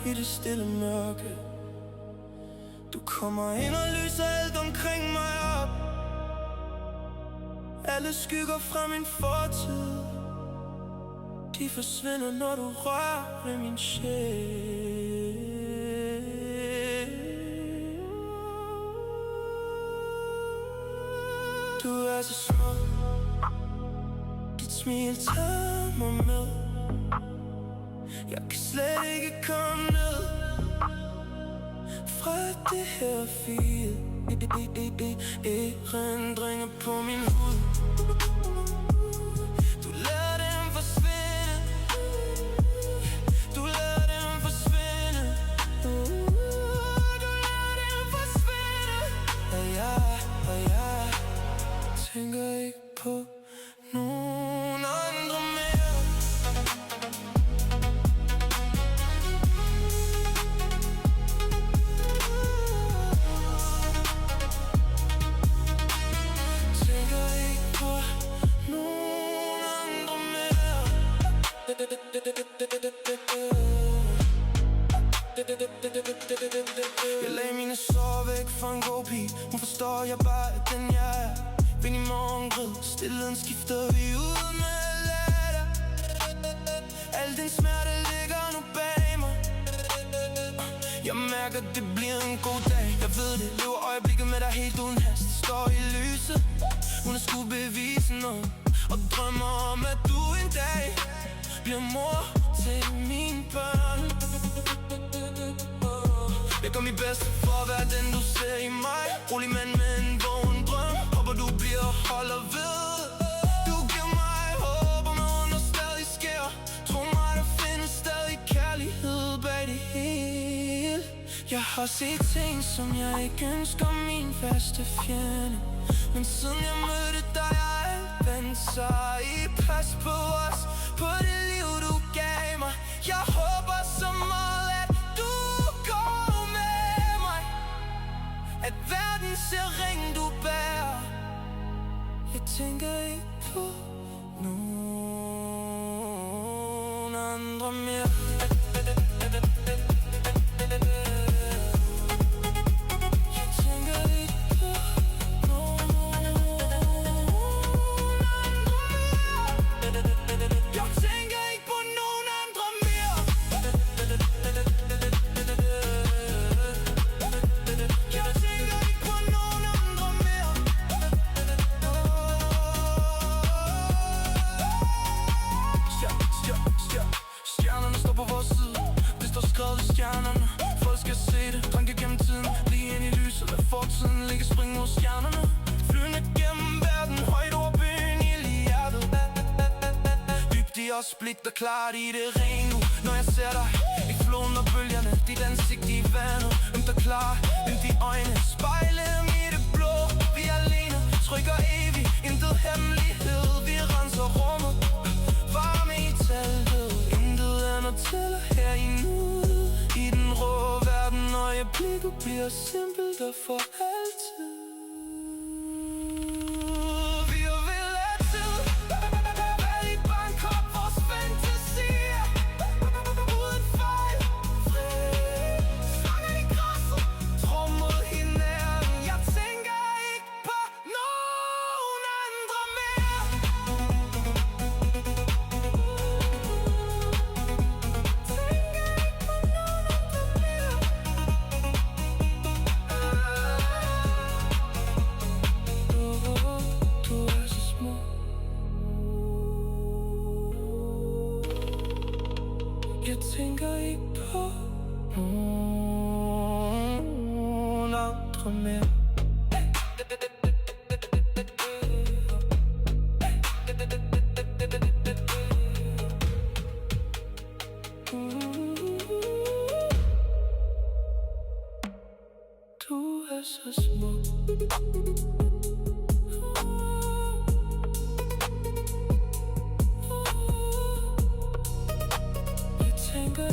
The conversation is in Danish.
i det stille mørke. Du kommer ind og lyser alt omkring mig op. Alle skygger fra min fortid, de forsvinder, når du rører ved min sjæl. Du er så smuk, dit smil tager mig med. Jeg kan slet ikke komme ned fra det her feel. Erindringer på min hud. Du lader dem forsvinde. Du lader dem forsvinde. Du lader dem forsvinde. Og jeg tænker ikke på nogen andre mere. Jeg lagde mine sår væk for en god pige. Hun forstår jeg bare at den jeg er. Vind i morgengrid, stilheden skifter vi ud med latter. Al den smerte ligger nu bag mig. Jeg mærker det bliver en god dag. Jeg ved det, lever øjeblikket med dig helt uden hast. Står i lyset, hun har skulle bevise noget. Og drømmer om at du en dag bliver mor til mine børn. Jeg gør mit bedste for at være den du ser i mig. Rolig mand med en vågen drøm. Håber du bliver og holder ved. Du giver mig håb om noget der stadig sker. Tro mig der findes stadig kærlighed bag det hele. Jeg har set ting som jeg ikke ønsker min værste fjende. Men siden jeg mødte dig har alt vendt sig. I pas på os, på det liv du gav mig. Jeg håber så meget at du går med mig. At verden ser ring du bærer. Jeg tænker ikke på nogen andre mere. Folk skal se det, drænke gennem tiden. Lige ind i lyset, lad fortiden ligge, spring mod stjernerne. Flyvende gennem verden, højt over byen, ild i hjertet. Dybt i os, blik der klart i det ren nu. Når jeg ser dig, ikke floden og bølgerne. Dit ansigt i vandet, ømt og klar. Ømt i øjne, spejle i det blå. Vi er alene, trykker evigt, intet hemmelighed. Vi renser rummet, varme i teltet. Intet andet tæller her i nuet. I den rå verden, øjeblikket bliver simpelt og for altid. Vi vil altid være i Bangkok, vores fantasier. Uden fejl, fred, fanger i græsset, tror mod hinanden. Jeg tænker ikke på nogen andre mere. Jeg tænker ikke på nogen andre mere. Du er så smuk. Jeg tænker